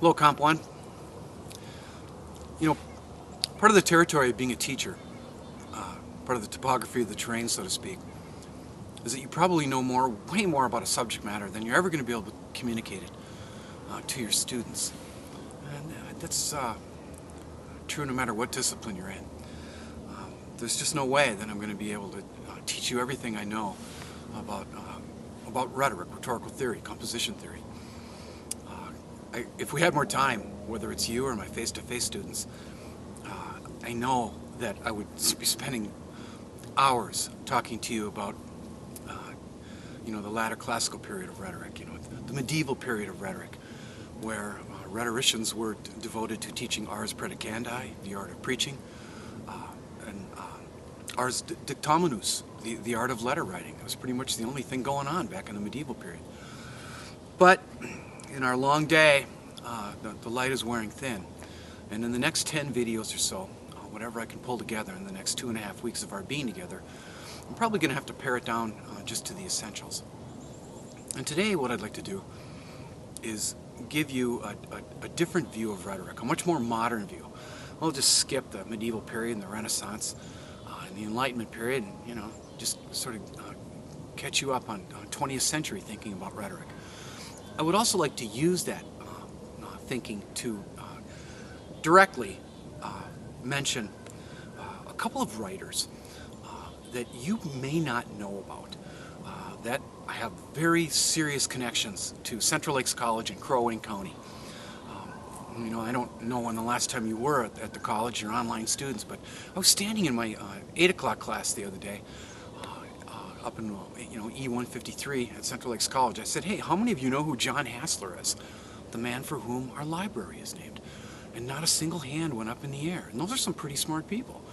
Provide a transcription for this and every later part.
Hello, Comp 1. You know, part of the territory of being a teacher, part of the topography of the terrain, so to speak, is that you probably know way more about a subject matter than you're ever going to be able to communicate it to your students. And that's true no matter what discipline you're in. There's just no way that I'm going to be able to teach you everything I know about rhetoric, rhetorical theory, composition theory. If we had more time, whether it's you or my face-to-face students, I know that I would be spending hours talking to you about the latter classical period of rhetoric, the medieval period of rhetoric, where rhetoricians were devoted to teaching ars predicandi, the art of preaching, and ars dictaminus, the art of letter writing. It was pretty much the only thing going on back in the medieval period. But in our long day, the light is wearing thin, and in the next 10 videos or so, whatever I can pull together in the next 2.5 weeks of our being together, I'm probably going to have to pare it down just to the essentials. And today what I'd like to do is give you a different view of rhetoric, a much more modern view. We'll just skip the medieval period and the Renaissance and the Enlightenment period and, just sort of catch you up on 20th century thinking about rhetoric. I would also like to use that thinking to directly mention a couple of writers that you may not know about that have very serious connections to Central Lakes College in Crow Wing County. I don't know when the last time you were at the college, you're online students, but I was standing in my 8 o'clock class the other day up in E153 at Central Lakes College. I said, hey, how many of you know who John Hassler is? The man for whom our library is named. And not a single hand went up in the air. And those are some pretty smart people.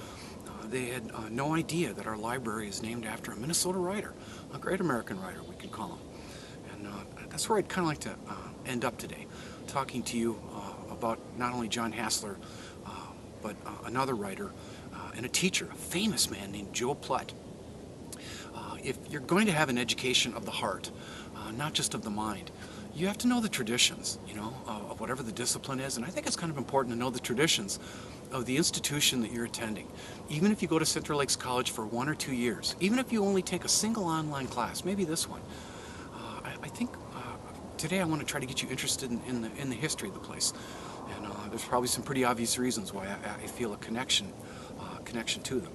They had no idea that our library is named after a Minnesota writer, a great American writer, we could call him. And that's where I'd kind of like to end up today, talking to you about not only John Hassler, but another writer and a teacher, a famous man named Joe Plut. If you're going to have an education of the heart, not just of the mind, you have to know the traditions, of whatever the discipline is. And I think it's kind of important to know the traditions of the institution that you're attending. Even if you go to Central Lakes College for 1 or 2 years, even if you only take a single online class, maybe this one, I think today I want to try to get you interested in the history of the place. And there's probably some pretty obvious reasons why I feel a connection to them.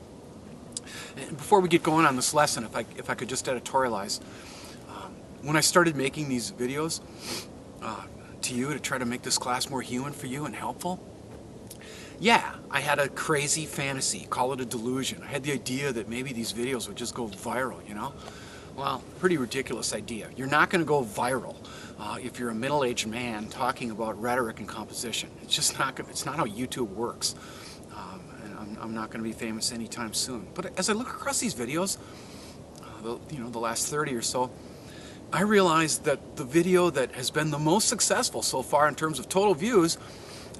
And before we get going on this lesson, if I could just editorialize, when I started making these videos to you to try to make this class more human for you and helpful, yeah, I had a crazy fantasy, call it a delusion. I had the idea that maybe these videos would just go viral, Well, pretty ridiculous idea. You're not going to go viral if you're a middle-aged man talking about rhetoric and composition. It's just not it's not how YouTube works. And I'm not going to be famous anytime soon. But as I look across these videos, the last 30 or so, I realized that the video that has been the most successful so far in terms of total views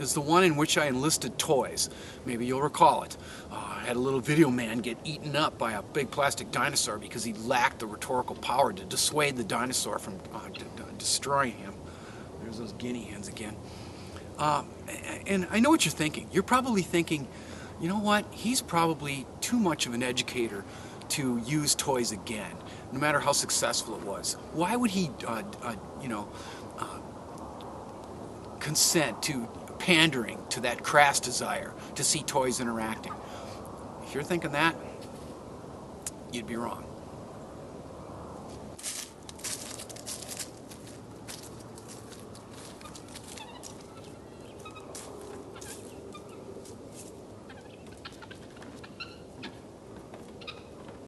is the one in which I enlisted toys. Maybe you'll recall it. I had a little video man get eaten up by a big plastic dinosaur because he lacked the rhetorical power to dissuade the dinosaur from destroying him. There's those guinea hens again. And I know what you're thinking. You're probably thinking, you know what? He's probably too much of an educator to use toys again, no matter how successful it was. Why would he, consent to pandering to that crass desire to see toys interacting? If you're thinking that, you'd be wrong.